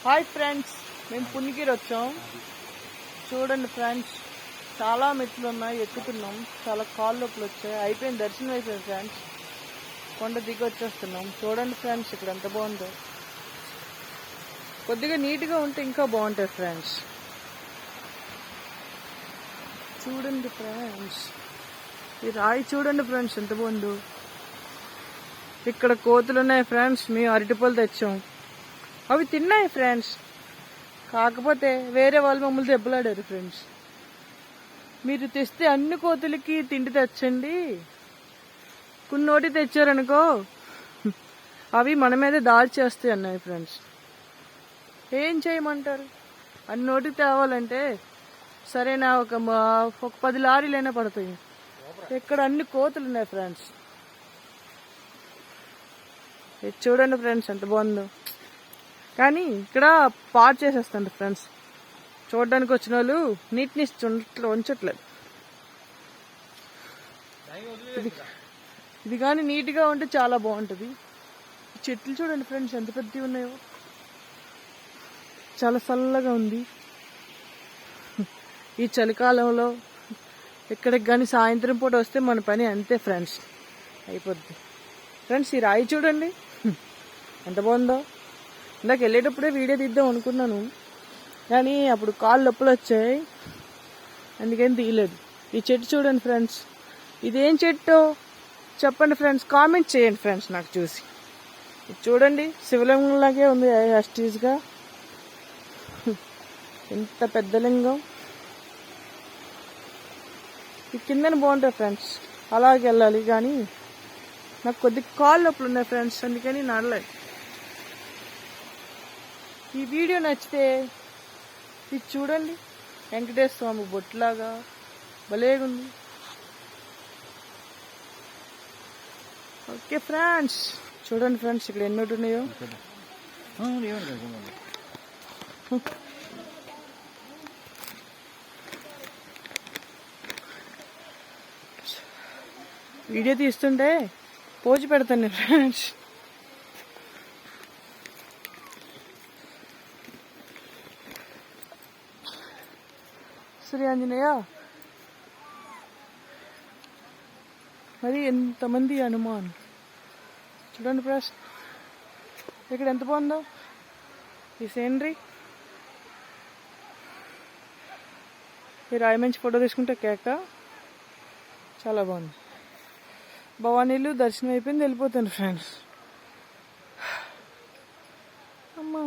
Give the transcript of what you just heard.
Hi friends, మేము పుణ్యగిరి వచ్చాం. చూడండి ఫ్రెండ్స్, చాలా మెట్లు ఉన్నాయి, ఎక్కుతున్నాం. చాలా కాళ్ళు నొప్పులు వచ్చాయి. అయిపోయింది, దర్శనం అయిపోయింది ఫ్రెండ్స్. కొండ దిగి వచ్చేస్తున్నాం. చూడండి ఫ్రెండ్స్, ఇక్కడ ఎంత బాగుందో. కొద్దిగా నీట్గా ఉంటే ఇంకా బాగుంటుంది ఫ్రెండ్స్. చూడండి ఫ్రెండ్స్, ఈ రాయి చూడండి ఫ్రెండ్స్ ఎంత బాగుందో. ఇక్కడ కోతులు ఉన్నాయి ఫ్రెండ్స్. మేము అరటిపళ్ళు తెచ్చాం, అవి తిన్నాయి ఫ్రెండ్స్. కాకపోతే వేరే వాళ్ళు మమ్మల్ని దెబ్బలాడారు ఫ్రెండ్స్. మీరు తెస్తే అన్ని కోతులకి తిండి తెచ్చండి, కొన్నోటి తెచ్చారనుకో అవి మన మీద దాడి చేస్తాయి అన్నాయి ఫ్రెండ్స్. ఏం చేయమంటారు? అన్నోటి తేవాలంటే సరేనా ఒక 10 లారీలైనా పడతాయి. ఇక్కడ అన్ని కోతులు ఉన్నాయి ఫ్రెండ్స్. ఇది చూడండి ఫ్రెండ్స్ ఎంత బాగుందో. కానీ ఇక్కడ పాడు చేసేస్తాండి ఫ్రెండ్స్. చూడడానికి వచ్చిన వాళ్ళు నీట్నెస్ ఉంచట్లేదు. ఇది కానీ నీట్గా ఉంటే చాలా బాగుంటుంది. చెట్లు చూడండి ఫ్రెండ్స్ ఎంత పెద్దవి ఉన్నాయో. చాలా చల్లగా ఉంది. ఈ చలికాలంలో ఇక్కడికి కానీ సాయంత్రం పూట వస్తే మన పని అంతే ఫ్రెండ్స్, అయిపోద్ది. ఫ్రెండ్స్ ఈ రాయి చూడండి ఎంత బాగుందో. ఇందాక వెళ్ళేటప్పుడే వీడియో తీద్దాం అనుకున్నాను, కానీ అప్పుడు కాళ్ళు నొప్పులు వచ్చాయి, అందుకని తీయలేదు. ఈ చెట్టు చూడండి ఫ్రెండ్స్, ఇదేం చెట్టు చెప్పండి ఫ్రెండ్స్, కామెంట్ చేయండి ఫ్రెండ్స్ నాకు చూసి. ఇది చూడండి, శివలింగంలాగే ఉంది యాస్టీస్గా. ఎంత పెద్ద లింగం. ఈ కిందన బాగుంటాయి ఫ్రెండ్స్, అలాగే వెళ్ళాలి. కానీ నాకు కొద్దిగా కాళ్ళు నొప్పులు ఉన్నాయి ఫ్రెండ్స్, అందుకని నడలేదు. ఈ వీడియో నచ్చితే ఇది చూడండి, వెంకటేశ్వర స్వామి బొట్టులాగా భలేగా ఉంది. ఓకే ఫ్రెండ్స్, చూడండి ఫ్రెండ్స్ ఇక్కడ ఎన్నోటి ఉన్నాయో. వీడియో తీస్తుంటే పోజు పెడతాను నేను ఫ్రెండ్స్. శ్రీ ఆంజనేయ. మరి ఎంతమంది హనుమాన్ చూడండి ఫ్రెండ్స్, ఇక్కడ ఎంత బాగుందో ఈ సీనరీ. ఈ రాయి మంచి ఫోటో తీసుకుంటే కేక చాలా బాగుంది. భవానీలు దర్శనం అయిపోయింది, వెళ్ళిపోతాను ఫ్రెండ్స్. అమ్మా